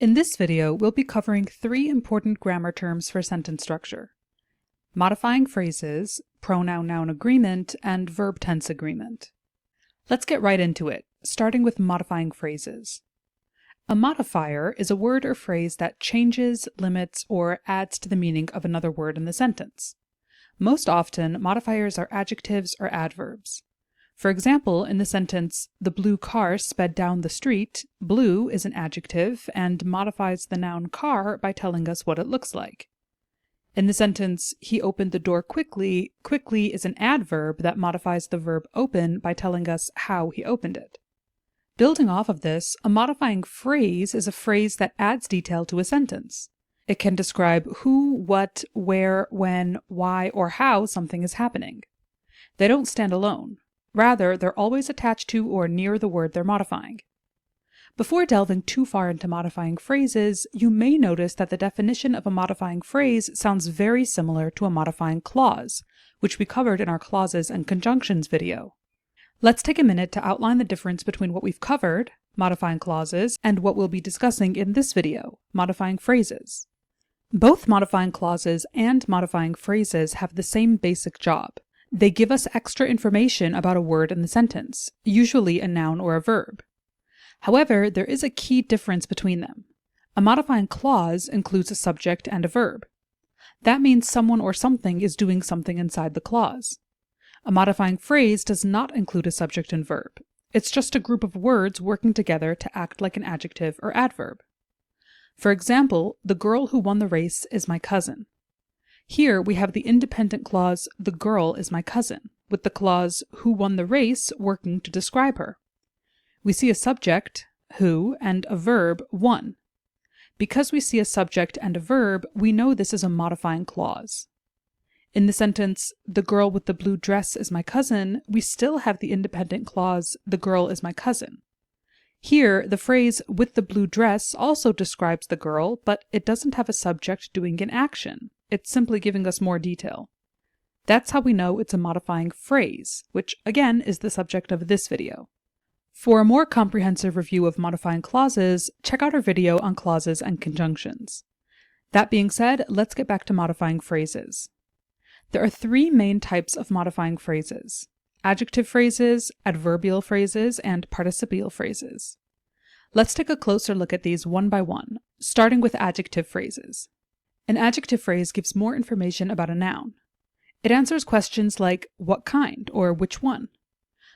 In this video, we'll be covering three important grammar terms for sentence structure: modifying phrases, pronoun-noun agreement, and verb-tense agreement. Let's get right into it, starting with modifying phrases. A modifier is a word or phrase that changes, limits, or adds to the meaning of another word in the sentence. Most often, modifiers are adjectives or adverbs. For example, in the sentence, "The blue car sped down the street," blue is an adjective and modifies the noun car by telling us what it looks like. In the sentence, "He opened the door quickly," quickly is an adverb that modifies the verb open by telling us how he opened it. Building off of this, a modifying phrase is a phrase that adds detail to a sentence. It can describe who, what, where, when, why, or how something is happening. They don't stand alone. Rather, they're always attached to or near the word they're modifying. Before delving too far into modifying phrases, you may notice that the definition of a modifying phrase sounds very similar to a modifying clause, which we covered in our clauses and conjunctions video. Let's take a minute to outline the difference between what we've covered, modifying clauses, and what we'll be discussing in this video, modifying phrases. Both modifying clauses and modifying phrases have the same basic job. They give us extra information about a word in the sentence, usually a noun or a verb. However, there is a key difference between them. A modifying clause includes a subject and a verb. That means someone or something is doing something inside the clause. A modifying phrase does not include a subject and verb. It's just a group of words working together to act like an adjective or adverb. For example, "The girl who won the race is my cousin." Here we have the independent clause, "The girl is my cousin," with the clause, "who won the race," working to describe her. We see a subject, who, and a verb, won. Because we see a subject and a verb, we know this is a modifying clause. In the sentence, "The girl with the blue dress is my cousin," we still have the independent clause, "The girl is my cousin." Here, the phrase "with the blue dress" also describes the girl, but it doesn't have a subject doing an action. It's simply giving us more detail. That's how we know it's a modifying phrase, which again is the subject of this video. For a more comprehensive review of modifying clauses, check out our video on clauses and conjunctions. That being said, let's get back to modifying phrases. There are three main types of modifying phrases: adjective phrases, adverbial phrases, and participial phrases. Let's take a closer look at these one by one, starting with adjective phrases. An adjective phrase gives more information about a noun. It answers questions like what kind or which one.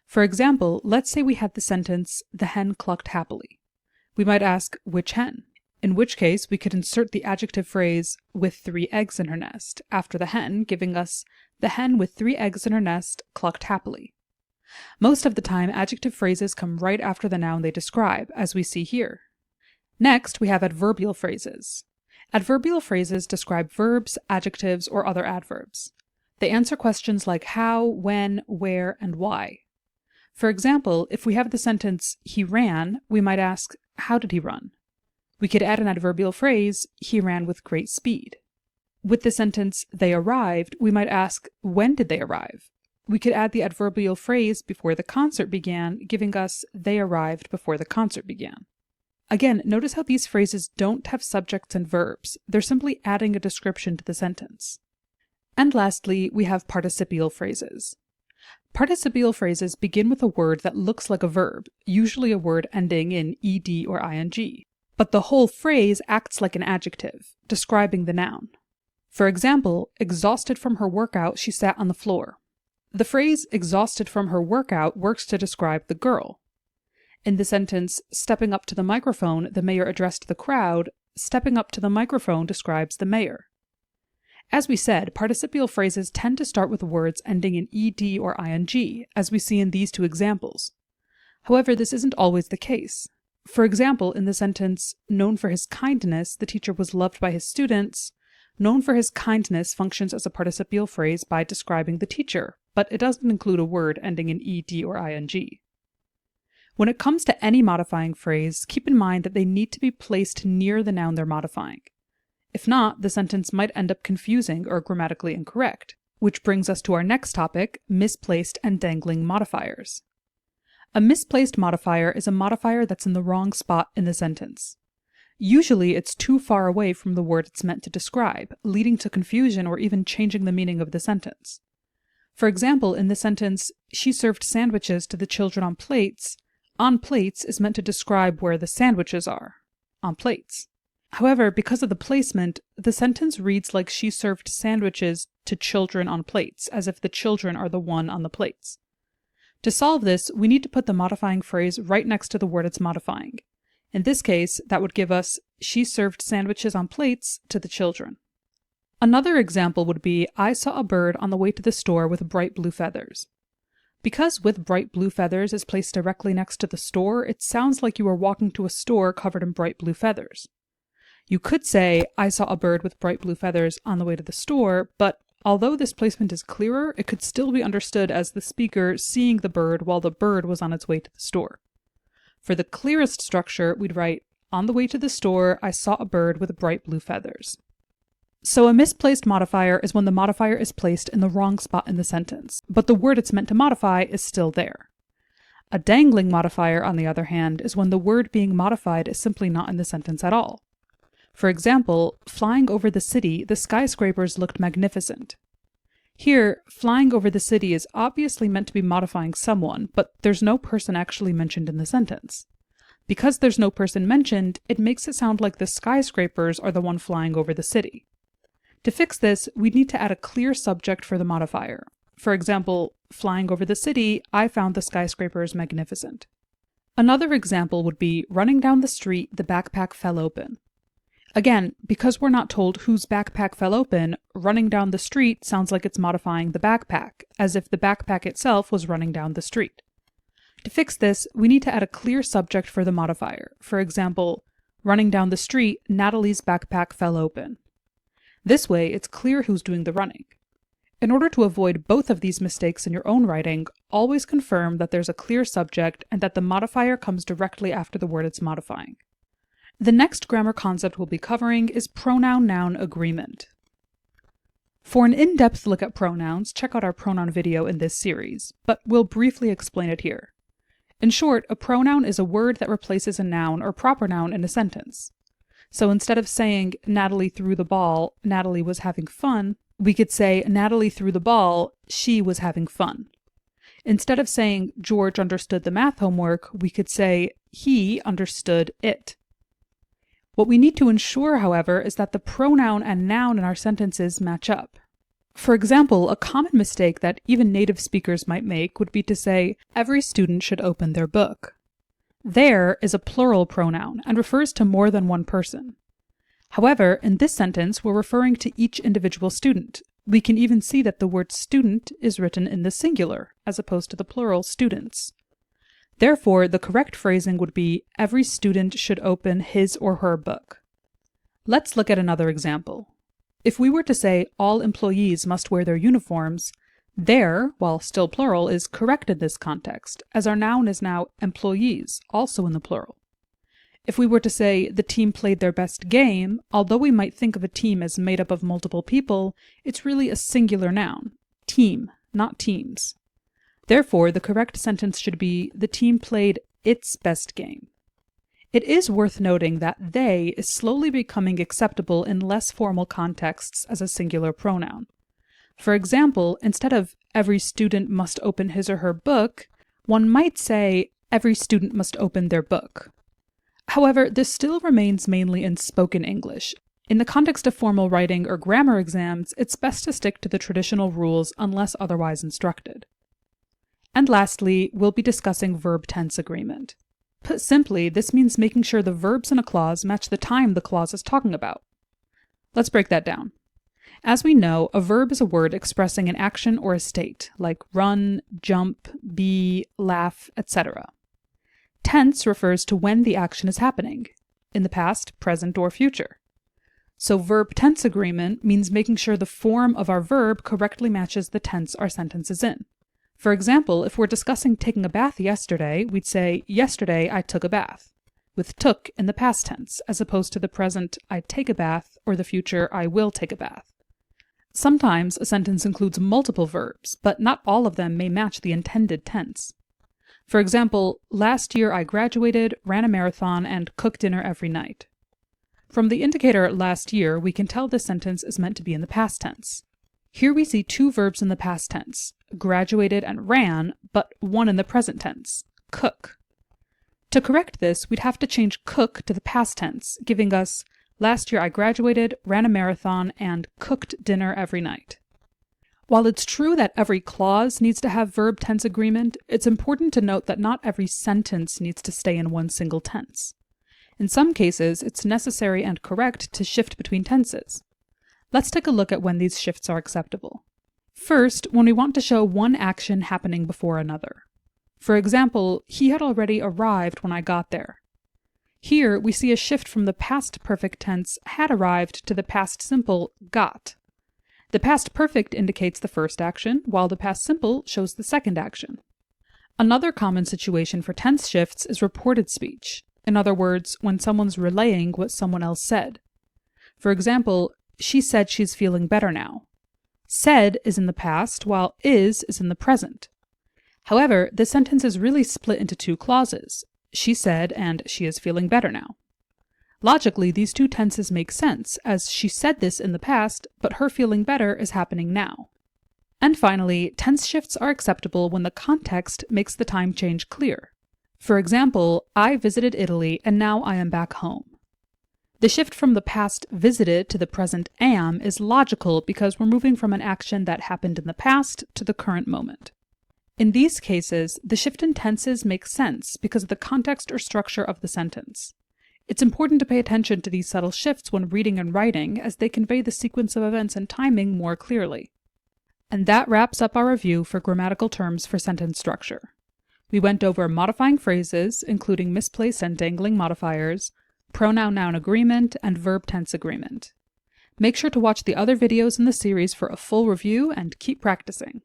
For example, let's say we had the sentence, "The hen clucked happily." We might ask, which hen? In which case, we could insert the adjective phrase, "with 3 eggs in her nest," after the hen, giving us, "The hen with 3 eggs in her nest clucked happily." Most of the time, adjective phrases come right after the noun they describe, as we see here. Next, we have adverbial phrases. Adverbial phrases describe verbs, adjectives, or other adverbs. They answer questions like how, when, where, and why. For example, if we have the sentence, "He ran," we might ask, how did he run? We could add an adverbial phrase, "He ran with great speed." With the sentence, "They arrived," we might ask, when did they arrive? We could add the adverbial phrase before the concert began, giving us, "They arrived before the concert began." Again, notice how these phrases don't have subjects and verbs. They're simply adding a description to the sentence. And lastly, we have participial phrases. Participial phrases begin with a word that looks like a verb, usually a word ending in ed or ing, but the whole phrase acts like an adjective, describing the noun. For example, "Exhausted from her workout, she sat on the floor." The phrase "exhausted from her workout" works to describe the girl. In the sentence, "Stepping up to the microphone, the mayor addressed the crowd," stepping up to the microphone describes the mayor. As we said, participial phrases tend to start with words ending in ed or ing, as we see in these two examples. However, this isn't always the case. For example, in the sentence, "Known for his kindness, the teacher was loved by his students," "known for his kindness" functions as a participial phrase by describing the teacher, but it doesn't include a word ending in ed or ing. When it comes to any modifying phrase, keep in mind that they need to be placed near the noun they're modifying. If not, the sentence might end up confusing or grammatically incorrect, which brings us to our next topic, misplaced and dangling modifiers. A misplaced modifier is a modifier that's in the wrong spot in the sentence. Usually it's too far away from the word it's meant to describe, leading to confusion or even changing the meaning of the sentence. For example, in the sentence, she served sandwiches to the children on plates is meant to describe where the sandwiches are, on plates. However, because of the placement, the sentence reads like she served sandwiches to children on plates, as if the children are the one on the plates. To solve this, we need to put the modifying phrase right next to the word it's modifying. In this case, that would give us, she served sandwiches on plates to the children. Another example would be, I saw a bird on the way to the store with bright blue feathers. Because with bright blue feathers is placed directly next to the store, it sounds like you are walking to a store covered in bright blue feathers. You could say, I saw a bird with bright blue feathers on the way to the store, but although this placement is clearer, it could still be understood as the speaker seeing the bird while the bird was on its way to the store. For the clearest structure, we'd write, on the way to the store, I saw a bird with bright blue feathers. So a misplaced modifier is when the modifier is placed in the wrong spot in the sentence, but the word it's meant to modify is still there. A dangling modifier, on the other hand, is when the word being modified is simply not in the sentence at all. For example, flying over the city, the skyscrapers looked magnificent. Here, flying over the city is obviously meant to be modifying someone, but there's no person actually mentioned in the sentence. Because there's no person mentioned, it makes it sound like the skyscrapers are the one flying over the city. To fix this, we'd need to add a clear subject for the modifier. For example, flying over the city, I found the skyscrapers magnificent. Another example would be, running down the street, the backpack fell open. Again, because we're not told whose backpack fell open, running down the street sounds like it's modifying the backpack, as if the backpack itself was running down the street. To fix this, we need to add a clear subject for the modifier. For example, running down the street, Natalie's backpack fell open. This way, it's clear who's doing the running. In order to avoid both of these mistakes in your own writing, always confirm that there's a clear subject and that the modifier comes directly after the word it's modifying. The next grammar concept we'll be covering is Pronoun-Noun Agreement. For an in-depth look at pronouns, check out our pronoun video in this series, but we'll briefly explain it here. In short, a pronoun is a word that replaces a noun or proper noun in a sentence. So instead of saying, Natalie threw the ball, Natalie was having fun, we could say, Natalie threw the ball, she was having fun. Instead of saying, George understood the math homework, we could say, he understood it. What we need to ensure, however, is that the pronoun and noun in our sentences match up. For example, a common mistake that even native speakers might make would be to say, every student should open their book. There is a plural pronoun and refers to more than one person. However, in this sentence, we're referring to each individual student. We can even see that the word student is written in the singular, as opposed to the plural students. Therefore, the correct phrasing would be, every student should open his or her book. Let's look at another example. If we were to say, all employees must wear their uniforms, their, while still plural, is correct in this context, as our noun is now employees, also in the plural. If we were to say, the team played their best game, although we might think of a team as made up of multiple people, it's really a singular noun, team, not teams. Therefore, the correct sentence should be, the team played its best game. It is worth noting that they is slowly becoming acceptable in less formal contexts as a singular pronoun. For example, instead of every student must open his or her book, one might say every student must open their book. However, this still remains mainly in spoken English. In the context of formal writing or grammar exams, it's best to stick to the traditional rules unless otherwise instructed. And lastly, we'll be discussing verb-tense agreement. Put simply, this means making sure the verbs in a clause match the time the clause is talking about. Let's break that down. As we know, a verb is a word expressing an action or a state, like run, jump, be, laugh, etc. Tense refers to when the action is happening, in the past, present, or future. So verb-tense agreement means making sure the form of our verb correctly matches the tense our sentence is in. For example, if we're discussing taking a bath yesterday, we'd say, yesterday I took a bath, with took in the past tense, as opposed to the present I take a bath or the future I will take a bath. Sometimes a sentence includes multiple verbs, but not all of them may match the intended tense. For example, last year I graduated, ran a marathon, and cooked dinner every night. From the indicator last year, we can tell this sentence is meant to be in the past tense. Here we see two verbs in the past tense, graduated and ran, but one in the present tense, cook. To correct this, we'd have to change cook to the past tense, giving us, last year I graduated, ran a marathon, and cooked dinner every night. While it's true that every clause needs to have verb-tense agreement, it's important to note that not every sentence needs to stay in one single tense. In some cases, it's necessary and correct to shift between tenses. Let's take a look at when these shifts are acceptable. First, when we want to show one action happening before another. For example, he had already arrived when I got there. Here, we see a shift from the past perfect tense had arrived to the past simple got. The past perfect indicates the first action, while the past simple shows the second action. Another common situation for tense shifts is reported speech. In other words, when someone's relaying what someone else said. For example, she said she's feeling better now. Said is in the past, while is in the present. However, this sentence is really split into two clauses. She said and she is feeling better now. Logically, these two tenses make sense, as she said this in the past, but her feeling better is happening now. And finally, tense shifts are acceptable when the context makes the time change clear. For example, I visited Italy and now I am back home. The shift from the past visited to the present am is logical because we're moving from an action that happened in the past to the current moment. In these cases, the shift in tenses makes sense because of the context or structure of the sentence. It's important to pay attention to these subtle shifts when reading and writing, as they convey the sequence of events and timing more clearly. And that wraps up our review for grammatical terms for sentence structure. We went over modifying phrases, including misplaced and dangling modifiers, pronoun-noun agreement, and verb-tense agreement. Make sure to watch the other videos in the series for a full review and keep practicing.